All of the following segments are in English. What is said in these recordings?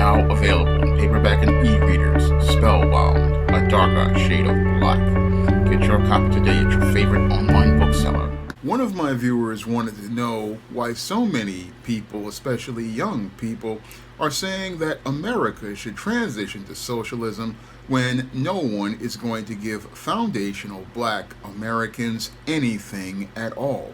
now available in paperback and e-readers. Spellbound, a darker shade of black. Get your copy today at your favorite online bookseller. One of my viewers wanted to know why so many people, especially young people, are saying that America should transition to socialism when no one is going to give foundational black Americans anything at all.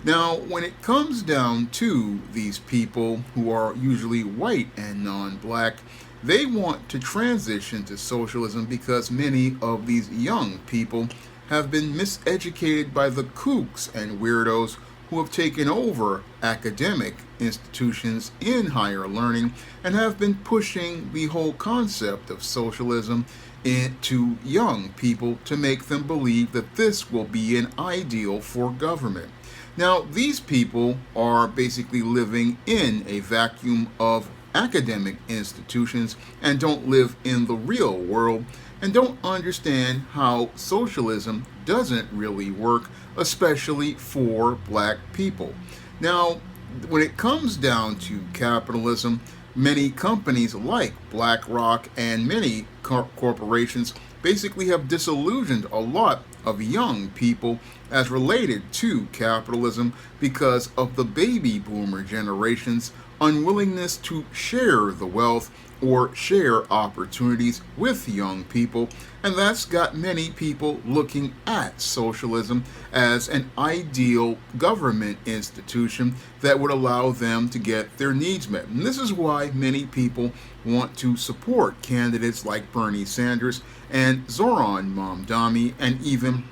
Now, when it comes down to these people who are usually white and non-black, they want to transition to socialism because many of these young people have been miseducated by the kooks and weirdos who have taken over academic institutions in higher learning and have been pushing the whole concept of socialism into young people to make them believe that this will be an ideal for government. Now, these people are basically living in a vacuum of academic institutions and don't live in the real world and don't understand how socialism doesn't really work, especially for black people. Now, when it comes down to capitalism, many companies like BlackRock and many corporations basically have disillusioned a lot of young people as related to capitalism because of the baby boomer generation's unwillingness to share the wealth or share opportunities with young people, and that's got many people looking at socialism as an ideal government institution that would allow them to get their needs met. And this is why many people want to support candidates like Bernie Sanders and Zoran Mamdani and even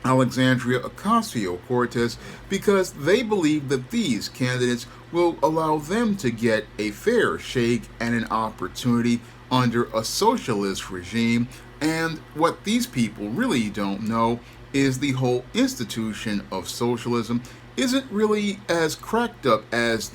Alexandria Ocasio-Cortez, because they believe that these candidates will allow them to get a fair shake and an opportunity under a socialist regime. And what these people really don't know is the whole institution of socialism isn't really as cracked up as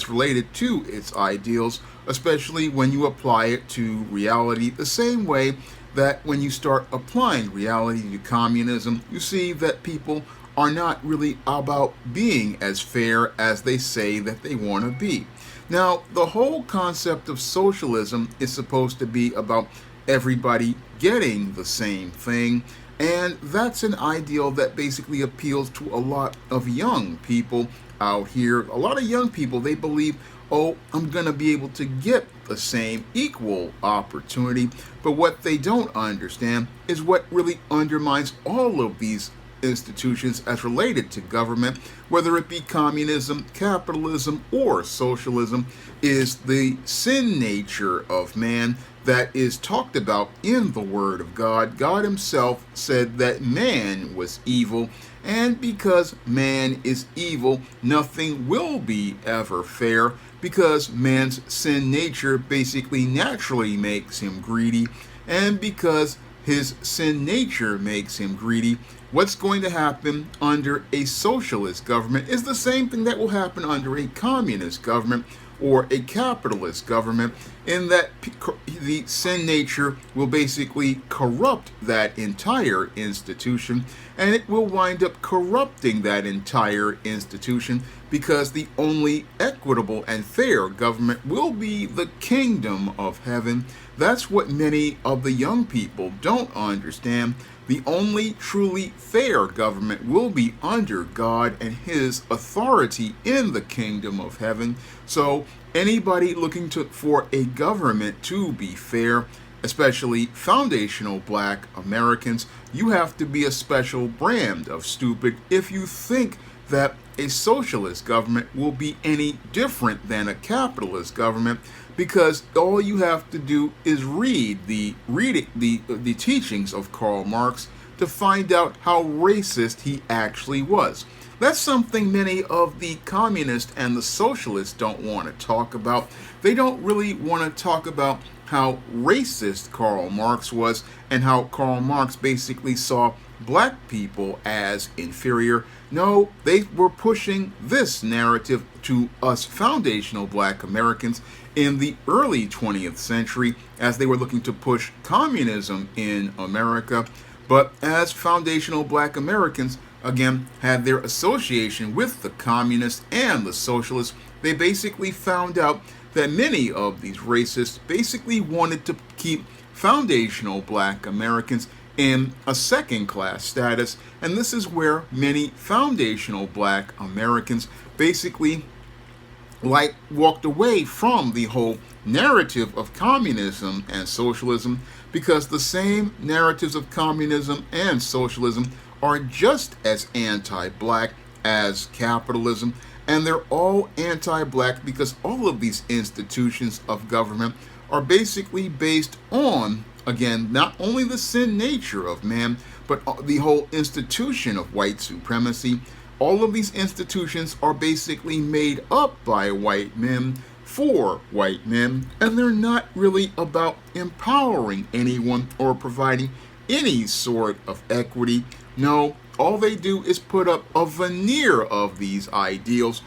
related to its ideals, especially when you apply it to reality the same way that when you start applying reality to communism, you see that people are not really about being as fair as they say that they want to be. Now, the whole concept of socialism is supposed to be about everybody getting the same thing, and that's an ideal that basically appeals to a lot of young people out here. A lot of young people, they believe, oh, I'm going to be able to get the same equal opportunity. But what they don't understand is what really undermines all of these institutions as related to government, whether it be communism, capitalism, or socialism, is the sin nature of man that is talked about in the Word of God. God himself said that man was evil, and because man is evil, nothing will be ever fair, because man's sin nature basically naturally makes him greedy, and because his sin nature makes him greedy, what's going to happen under a socialist government is the same thing that will happen under a communist government or a capitalist government, in that the sin nature will basically corrupt that entire institution, and it will wind up corrupting that entire institution, because the only equitable and fair government will be the kingdom of heaven. That's what many of the young people don't understand. The only truly fair government will be under God and his authority in the kingdom of heaven. So anybody looking for a government to be fair, especially foundational black Americans, you have to be a special brand of stupid if you think that a socialist government will be any different than a capitalist government, because all you have to do is read the teachings of Karl Marx to find out how racist he actually was. That's something many of the communists and the socialists don't want to talk about. They don't really want to talk about how racist Karl Marx was and how Karl Marx basically saw black people as inferior. No, they were pushing this narrative to us foundational black Americans in the early 20th century as they were looking to push communism in America. But as foundational black Americans, again, had their association with the communists and the socialists, they basically found out that many of these racists basically wanted to keep foundational black Americans in a second class status, and this is where many foundational black Americans basically walked away from the whole narrative of communism and socialism, because the same narratives of communism and socialism are just as anti-black as capitalism, and they're all anti-black because all of these institutions of government are basically based on, again, not only the sin nature of man, but the whole institution of white supremacy. All of these institutions are basically made up by white men for white men, and they're not really about empowering anyone or providing any sort of equity. No, all they do is put up a veneer of these ideals,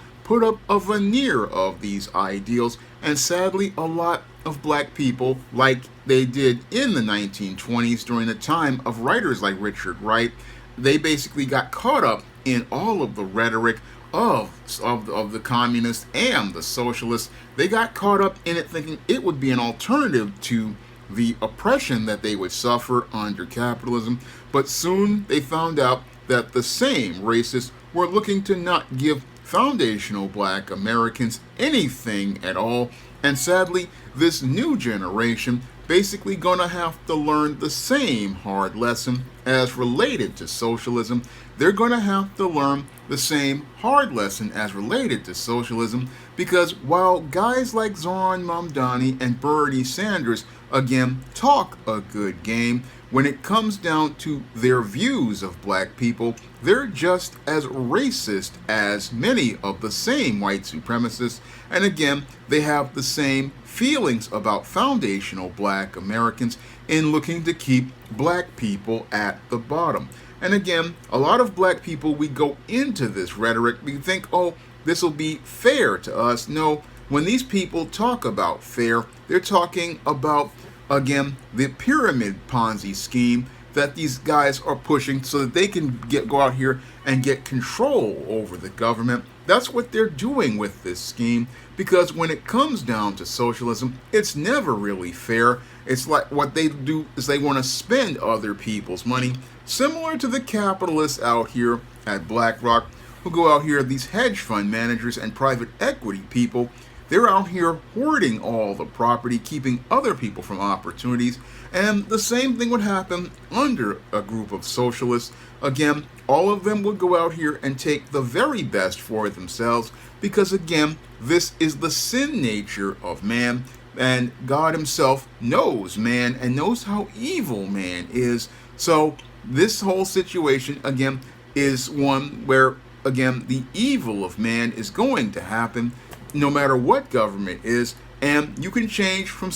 and sadly a lot of black people, like they did in the 1920s during the time of writers like Richard Wright, they basically got caught up in all of the rhetoric of the communists and the socialists. They got caught up in it thinking it would be an alternative to the oppression that they would suffer under capitalism, but soon they found out that the same racists were looking to not give foundational black Americans anything at all, and sadly this new generation basically gonna have to learn the same hard lesson as related to socialism. They're gonna have to learn the same hard lesson as related to socialism, because while guys like Zoran Mamdani and Bernie Sanders again talk a good game, when it comes down to their views of black people, they're just as racist as many of the same white supremacists, and again, they have the same feelings about foundational black Americans in looking to keep black people at the bottom. And again, a lot of black people, we go into this rhetoric, we think, oh, this will be fair to us. No, when these people talk about fair, they're talking about, again, the pyramid Ponzi scheme that these guys are pushing so that they can go out here and get control over the government. That's what they're doing with this scheme, because when it comes down to socialism, it's never really fair. It's like what they do is they want to spend other people's money, similar to the capitalists out here at BlackRock, who go out here, these hedge fund managers and private equity people. They're out here hoarding all the property, keeping other people from opportunities, and the same thing would happen under a group of socialists. Again, all of them would go out here and take the very best for themselves, because again, this is the sin nature of man, and God himself knows man and knows how evil man is. So this whole situation, again, is one where, again, the evil of man is going to happen no matter what government is, and you can change from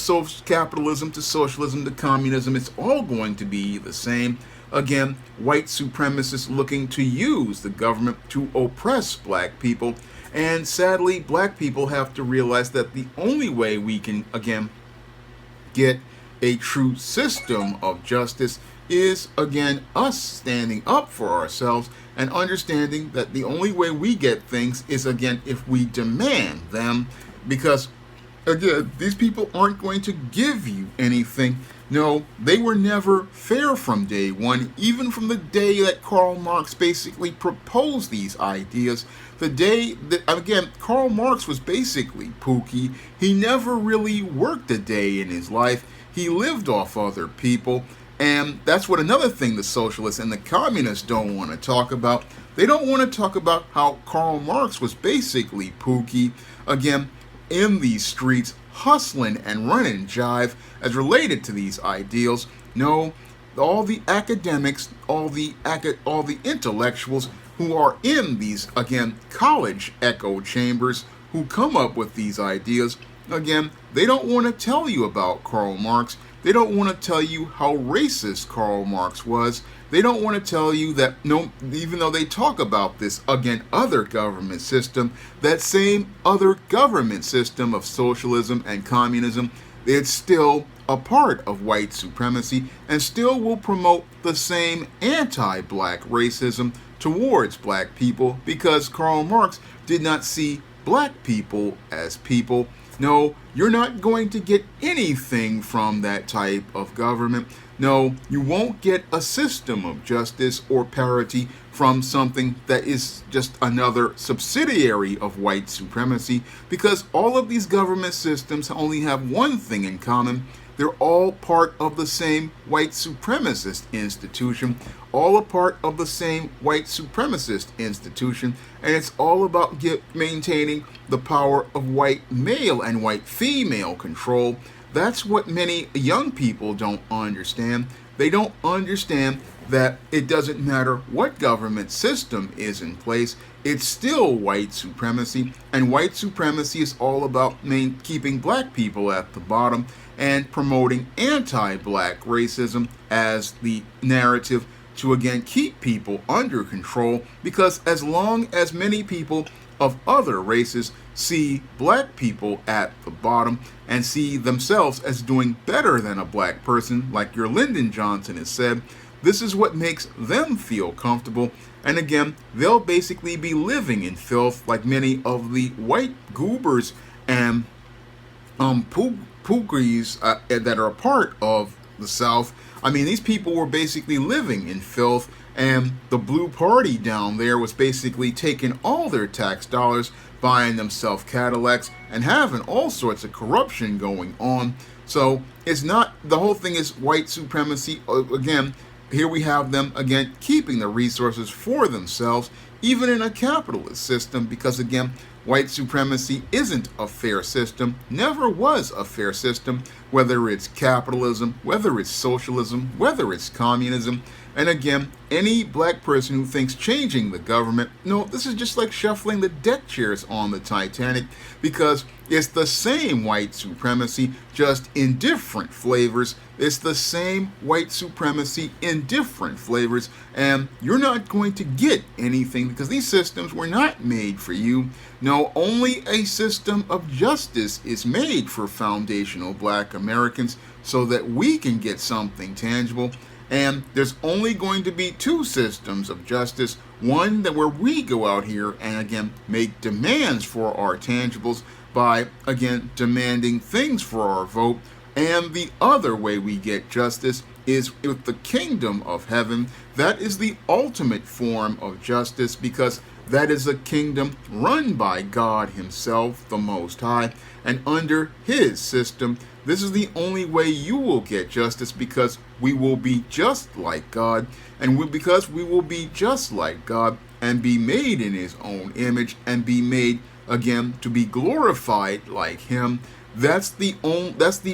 capitalism to socialism to communism. It's all going to be the same. Again, white supremacists looking to use the government to oppress black people, and sadly, black people have to realize that the only way we can, again, get a true system of justice is, again, us standing up for ourselves and understanding that the only way we get things is, again, if we demand them, because, again, these people aren't going to give you anything. No, they were never fair from day one, even from the day that Karl Marx basically proposed these ideas. The day that, again, Karl Marx was basically Pookie. He never really worked a day in his life. He lived off other people. And that's what another thing the socialists and the communists don't want to talk about. They don't want to talk about how Karl Marx was basically Pookie, again, in these streets, hustling and running jive as related to these ideals. No, all the academics, all the intellectuals who are in these, again, college echo chambers, who come up with these ideas, again, they don't want to tell you about Karl Marx. They don't want to tell you how racist Karl Marx was. They don't want to tell you that, no, even though they talk about this, again, other government system, that same other government system of socialism and communism, it's still a part of white supremacy and still will promote the same anti-black racism towards black people, because Karl Marx did not see black people as people. No, you're not going to get anything from that type of government. No, you won't get a system of justice or parity from something that is just another subsidiary of white supremacy, because all of these government systems only have one thing in common. They're all part of the same white supremacist institution, all a part of the same white supremacist institution, and it's all about maintaining the power of white male and white female control. That's what many young people don't understand. They don't understand that it doesn't matter what government system is in place, it's still white supremacy, and white supremacy is all about keeping black people at the bottom and promoting anti-black racism as the narrative to again keep people under control, because as long as many people of other races see black people at the bottom and see themselves as doing better than a black person, like your Lyndon Johnson has said, this is what makes them feel comfortable. And again, they'll basically be living in filth like many of the white goobers and pookies that are a part of the South. I mean, these people were basically living in filth, and the blue party down there was basically taking all their tax dollars, buying themselves Cadillacs, and having all sorts of corruption going on. So it's not, the whole thing is white supremacy. Again, here we have them, again, keeping the resources for themselves, even in a capitalist system, because, again, white supremacy isn't a fair system, never was a fair system, whether it's capitalism, whether it's socialism, whether it's communism. And again, any black person who thinks changing the government, no, this is just like shuffling the deck chairs on the Titanic, because it's the same white supremacy, just in different flavors. It's the same white supremacy in different flavors, and you're not going to get anything because these systems were not made for you. No, only a system of justice is made for foundational black Americans so that we can get something tangible. And there's only going to be two systems of justice. One that where we go out here and again make demands for our tangibles by again demanding things for our vote. And the other way we get justice is with the kingdom of heaven. That is the ultimate form of justice, because that is a kingdom run by God himself, the Most High, and under his system, this is the only way you will get justice, because we will be just like God, and because we will be just like God and be made in his own image and be made again to be glorified like him. That's the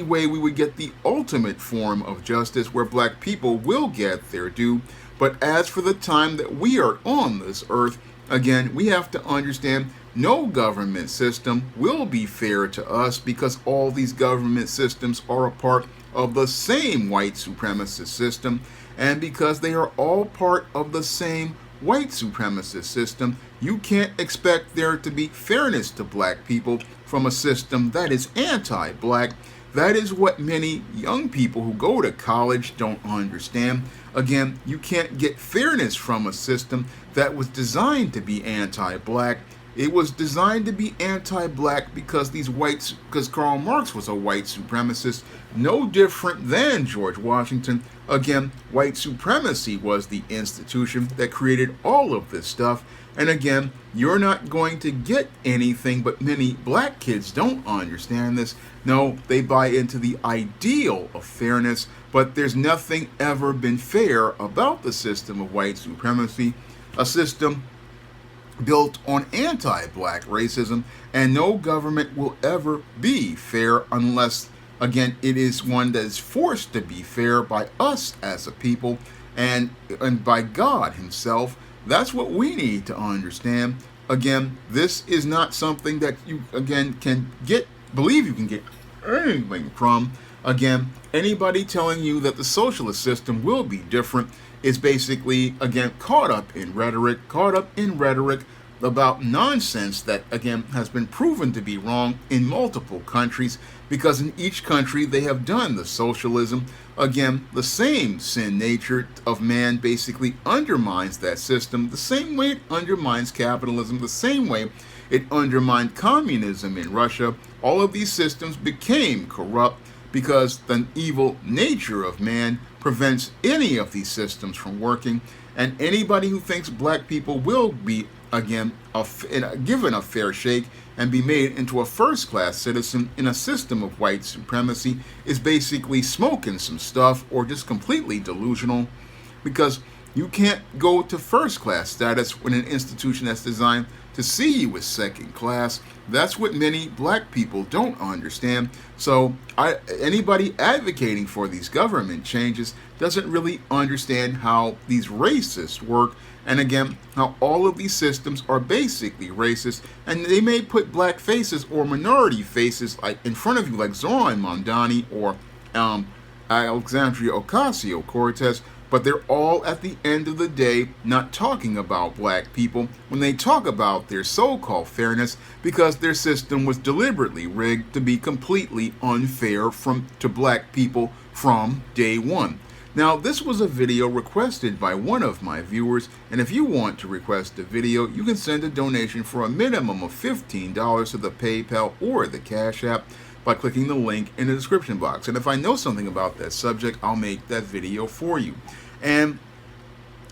way we would get the ultimate form of justice, where black people will get their due. But as for the time that we are on this earth, again, we have to understand no government system will be fair to us, because all these government systems are a part of the same white supremacist system, and because they are all part of the same white supremacist system, you can't expect there to be fairness to black people from a system that is anti-black. That is what many young people who go to college don't understand. Again, you can't get fairness from a system that was designed to be anti-black. It was designed to be anti-black because because Karl Marx was a white supremacist, no different than George Washington. Again, white supremacy was the institution that created all of this stuff. And again, you're not going to get anything, but many black kids don't understand this. No, they buy into the ideal of fairness, but there's nothing ever been fair about the system of white supremacy, a system built on anti-black racism, and no government will ever be fair unless, again, it is one that is forced to be fair by us as a people and by God himself. That's what we need to understand. Again, this is not something that you, again, believe you can get anything from. Again, anybody telling you that the socialist system will be different is basically, again, caught up in rhetoric about nonsense that, again, has been proven to be wrong in multiple countries, because in each country they have done the socialism. Again, the same sin nature of man basically undermines that system, the same way it undermines capitalism, the same way It undermined communism in Russia. All of these systems became corrupt because the evil nature of man prevents any of these systems from working. And anybody who thinks black people will be, again, given a fair shake and be made into a first-class citizen in a system of white supremacy is basically smoking some stuff or just completely delusional, because you can't go to first-class status when an institution that's designed to see you as second class. That's what many black people don't understand. So anybody advocating for these government changes doesn't really understand how these racists work, and again, how all of these systems are basically racist, and they may put black faces or minority faces like in front of you, like Zoran Mondani or Alexandria Ocasio-Cortez, but they're all, at the end of the day, not talking about black people when they talk about their so-called fairness, because their system was deliberately rigged to be completely unfair to black people from day one. Now, this was a video requested by one of my viewers, and if you want to request a video, you can send a donation for a minimum of $15 to the PayPal or the Cash App by clicking the link in the description box. And if I know something about that subject, I'll make that video for you. And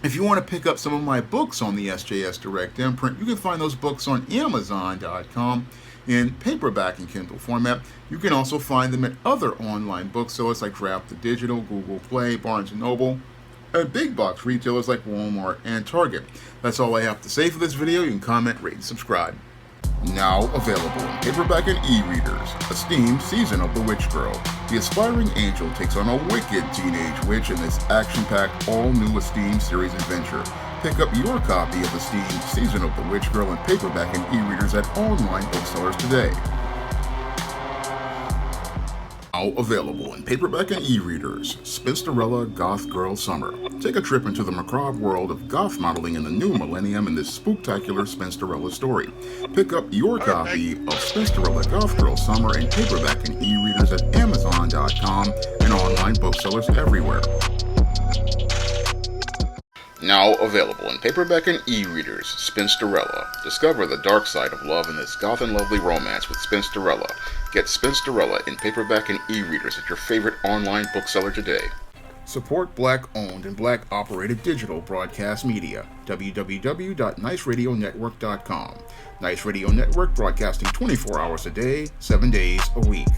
if you want to pick up some of my books on the SJS Direct Imprint, you can find those books on Amazon.com in paperback and Kindle format. You can also find them at other online booksellers like Draft to Digital, Google Play, Barnes & Noble, and big box retailers like Walmart and Target. That's all I have to say for this video. You can comment, rate, and subscribe. Now available in paperback and e-readers, Esteemed Season of the Witch Girl. The aspiring angel takes on a wicked teenage witch in this action-packed, all-new Esteemed series adventure. Pick up your copy of Esteemed Season of the Witch Girl in paperback and e-readers at online booksellers today. Now available in paperback and e-readers, Spinsterella Goth Girl Summer. Take a trip into the macabre world of goth modeling in the new millennium in this spooktacular Spinsterella story. Pick up your copy of Spinsterella Goth Girl Summer in paperback and e-readers at Amazon.com and online booksellers everywhere. Now available in paperback and e-readers, Spinsterella. Discover the dark side of love in this goth and lovely romance with Spinsterella. Get Spinsterella in paperback and e-readers at your favorite online bookseller today. Support black-owned and black-operated digital broadcast media. www.niceradionetwork.com. Nice Radio Network, broadcasting 24 hours a day, 7 days a week.